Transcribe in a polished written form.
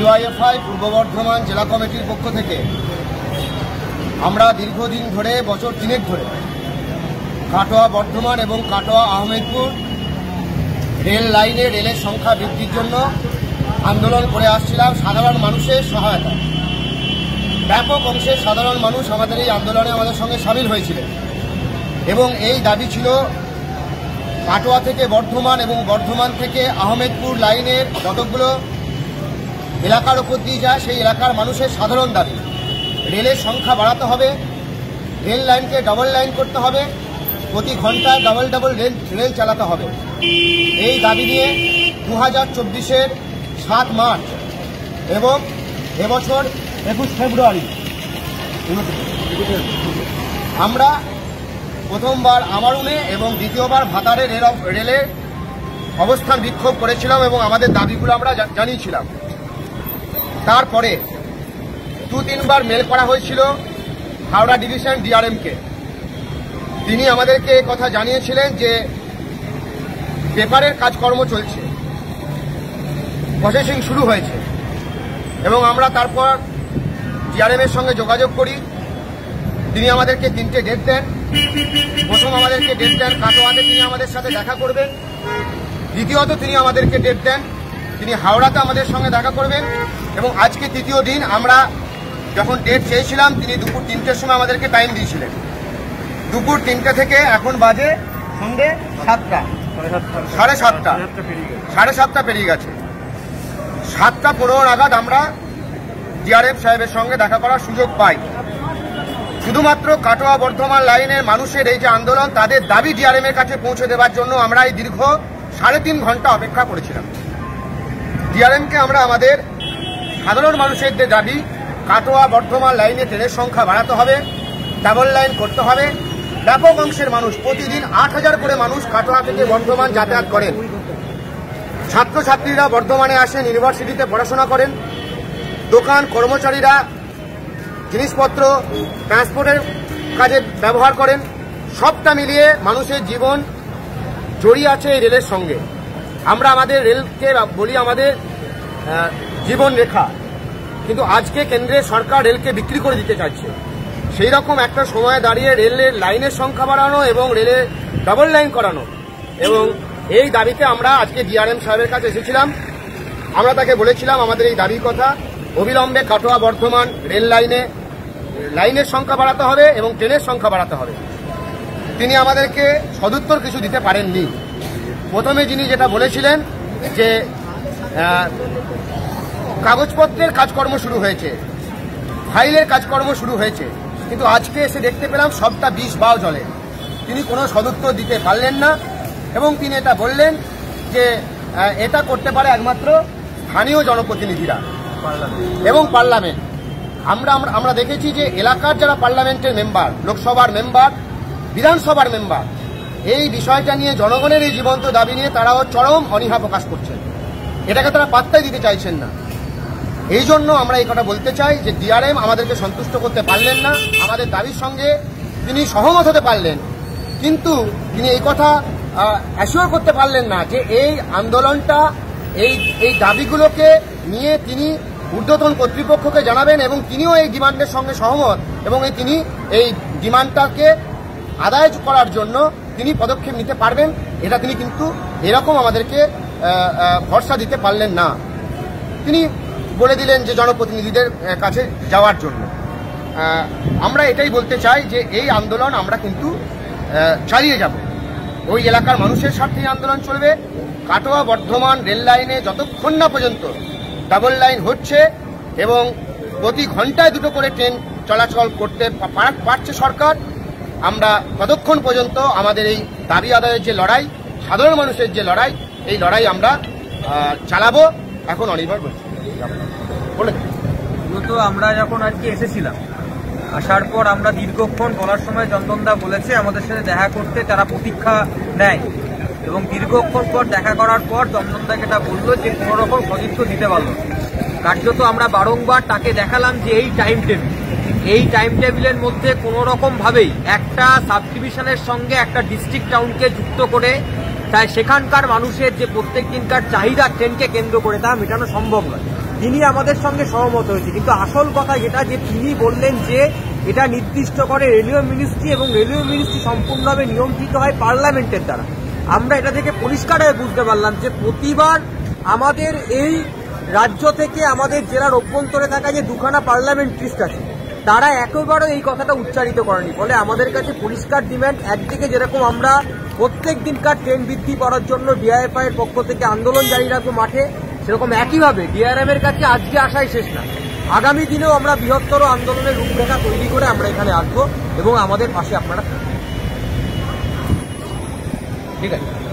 DYFI পূর্ব বর্ধমান জেলা কমিটির পক্ষ থেকে আমরা দীর্ঘদিন ধরে বছর 3 ধরে কাটোয়া বর্ধমান এবং কাটোয়া আহমেদপুর রেল লাইনে রেলের সংখ্যা বৃদ্ধির জন্য আন্দোলন করে আসছিলাম সাধারণ মানুষের সহায়তা। ব্যাপক অংশের সাধারণ মানুষ আমাদের এই আন্দোলনে আমাদের সঙ্গে সামিল হয়েছিলেন এবং এই দাবি ছিল কাটোয়া থেকে বর্ধমান এবং বর্ধমান থেকে আহমেদপুর লাইনের যতগুলো এলাকার উপর দিয়ে যায় সেই এলাকার মানুষের সাধারণ দাবি রেলের সংখ্যা বাড়াতে হবে, রেল লাইনকে ডাবল লাইন করতে হবে, প্রতি ঘন্টায় ডাবল রেল চালাতে হবে। এই দাবি নিয়ে 2024-এর 7 মার্চ এবং এবছর 21 ফেব্রুয়ারি আমরা প্রথমবার আমারুনে এবং দ্বিতীয়বার ভাতারে রেলে অবস্থান বিক্ষোভ করেছিলাম এবং আমাদের দাবিগুলো আমরা জানিয়েছিলাম। তারপরে 2-3 বার মেল করা হয়েছিল হাওড়া ডিভিশন ডিআরএমকে। তিনি আমাদেরকে কথা জানিয়েছিলেন যে পেপারের কাজকর্ম চলছে, প্রসেসিং শুরু হয়েছে এবং আমরা তারপর ডিআরএমের সঙ্গে যোগাযোগ করি। তিনি আমাদেরকে 3টে ডেট দেন। প্রথম আমাদেরকে ডেট দেন কাটোয়াতে তিনি আমাদের সাথে দেখা করবেন, দ্বিতীয়ত তিনি আমাদেরকে ডেট দেন তিনি হাওড়াতে আমাদের সঙ্গে দেখা করবেন এবং আজকে তৃতীয় দিন আমরা যখন ডেট চেয়েছিলাম তিনি দুপুর 3টের সময় আমাদেরকে টাইম দিয়েছিলেন। দুপুর 3টে থেকে এখন বাজে সন্ধ্যে 7টা, সাড়ে 7টা পেরিয়ে গেছে। 7টা 15 নাগাদ আমরা ডিআরএফ সাহেবের সঙ্গে দেখা করার সুযোগ পাই। শুধুমাত্র কাটোয়া বর্ধমান লাইনের মানুষের এই যে আন্দোলন তাদের দাবি ডিআরএম এর কাছে পৌঁছে দেওয়ার জন্য আমরা এই দীর্ঘ 3.5 ঘন্টা অপেক্ষা করেছিলাম। ডিআরএমকে আমরা আমাদের সাধারণ মানুষের যে দাবি কাটোয়া বর্ধমান লাইনে ট্রেনের সংখ্যা বাড়াতে হবে, ডাবল লাইন করতে হবে। ব্যাপক অংশের মানুষ প্রতিদিন 8000 করে মানুষ কাটোয়া থেকে বর্ধমান যাতায়াত করেন। ছাত্রছাত্রীরা বর্ধমানে আসেন, ইউনিভার্সিটিতে পড়াশোনা করেন, দোকান কর্মচারীরা জিনিসপত্র ট্রান্সপোর্টের কাজে ব্যবহার করেন। সবটা মিলিয়ে মানুষের জীবন জড়িয়ে আছে এই রেলের সঙ্গে। আমরা আমাদের রেলকে বলি আমাদের জীবন রেখা, কিন্তু আজকে কেন্দ্রের সরকার রেলকে বিক্রি করে দিতে চাইছে। সেই রকম একটা সময়ে দাঁড়িয়ে রেলের লাইনের সংখ্যা বাড়ানো এবং রেলের ডাবল লাইন করানো এবং এই দাবিতে আমরা আজকে ডিআরএম সাহেবের কাছে এসেছিলাম। আমরা তাকে বলেছিলাম আমাদের এই দাবির কথা, অবিলম্বে কাটোয়া বর্ধমান রেল লাইনের সংখ্যা বাড়াতে হবে এবং ট্রেনের সংখ্যা বাড়াতে হবে। তিনি আমাদেরকে সদুত্তর কিছু দিতে পারেননি। প্রথমে যিনি যেটা বলেছিলেন যে কাগজপত্রের কাজকর্ম শুরু হয়েছে, ফাইলের কাজকর্ম শুরু হয়েছে, কিন্তু আজকে এসে দেখতে পেলাম সবটা 20 বাও জলে। তিনি কোনো সদুত্তর দিতে পারলেন না এবং তিনি এটা বললেন যে এটা করতে পারে একমাত্র স্থানীয় জনপ্রতিনিধিরা এবং পার্লামেন্ট। আমরা দেখেছি যে এলাকার যারা পার্লামেন্টের মেম্বার, লোকসভার মেম্বার, বিধানসভার মেম্বার, এই বিষয়টা নিয়ে জনগণের এই জীবন্ত দাবি নিয়ে তারাও চরম অনীহা প্রকাশ করছেন। এটাকে তারা পাত্তাই দিতে চাইছেন না। এই জন্য আমরা এই কথা বলতে চাই যে ডিআরএম আমাদেরকে সন্তুষ্ট করতে পারলেন না, আমাদের দাবির সঙ্গে তিনি সহমত হতে পারলেন, কিন্তু তিনি এই কথা অ্যাসিওর করতে পারলেন না যে এই আন্দোলনটা এই দাবিগুলোকে নিয়ে তিনি ঊর্ধ্বতন কর্তৃপক্ষকে জানাবেন এবং তিনিও এই ডিমান্ডের সঙ্গে সহমত এবং তিনি এই ডিমান্ডটাকে আদায় করার জন্য তিনি পদক্ষেপ নিতে পারবেন, এটা তিনি কিন্তু এরকম আমাদেরকে ভরসা দিতে পারলেন না। তিনি বলে দিলেন যে জনপ্রতিনিধিদের কাছে যাওয়ার জন্য। আমরা এটাই বলতে চাই যে এই আন্দোলন আমরা কিন্তু চালিয়ে যাব। ওই এলাকার মানুষের স্বার্থে আন্দোলন চলবে। কাটোয়া বর্ধমান রেল লাইনে যতক্ষণ না পর্যন্ত ডাবল লাইন হচ্ছে এবং প্রতি ঘন্টায় 2টো করে ট্রেন চলাচল করতে পারছে সরকার, আমরা ততক্ষণ পর্যন্ত আমাদের এই দাবি আদায়ের যে লড়াই, সাধারণ মানুষের যে লড়াই, এই লড়াই আমরা চালাবো। এখন অনির্বাণ বলে মূলত আমরা যখন আজকে এসেছিলাম, আসার পর আমরা দীর্ঘক্ষণ বলার সময় চন্দনদা বলেছে আমাদের সাথে দেখা করতে তারা প্রতীক্ষা নেয় এবং দীর্ঘক্ষণ পর দেখা করার পর চন্দনদাকে এটা বললো যে কোনো রকম সদস্য দিতে পারলো। কার্যত আমরা বারংবার তাকে দেখালাম যে এই টাইম টেবিলের মধ্যে কোনো রকমভাবেই একটা সাব ডিভিশনের সঙ্গে একটা ডিস্ট্রিক্ট টাউনকে যুক্ত করে তাই সেখানকার মানুষের যে প্রত্যেক দিনকার চাহিদা ট্রেনকে কেন্দ্র করে তা মেটানো সম্ভব নয়। তিনি আমাদের সঙ্গে সহমত হয়েছে। কিন্তু আসল কথা যেটা যে তিনি বললেন যে এটা নির্দিষ্ট করে রেলওয়ে মিনিস্ট্রি এবং রেলওয়ে মিনিস্ট্রি সম্পূর্ণভাবে নিয়ন্ত্রিত হয় পার্লামেন্টের দ্বারা। আমরা এটা থেকে পরিষ্কারভাবে বুঝতে পারলাম যে প্রতিবার আমাদের এই রাজ্য থেকে আমাদের জেলার অভ্যন্তরে থাকা যে দুখানা পার্লামেন্টারিস্ট আছে তারা একেবারও এই কথাটা উচ্চারিত করেনি। ফলে আমাদের কাছে পরিষ্কার ডিমান্ড, একদিকে যেরকম আমরা প্রত্যেক দিনকার ট্রেন বৃদ্ধি করার জন্য ডিআইএফআই এর পক্ষ থেকে আন্দোলন জারি রাখবো মাঠে, সেরকম একইভাবে ডিআরএম এর কাছে আজকে আসাই শেষ না, আগামী দিনেও আমরা বৃহত্তর আন্দোলনের রূপরেখা তৈরি করে আমরা এখানে আসবো এবং আমাদের পাশে আপনারা থাকবেন। ঠিক আছে।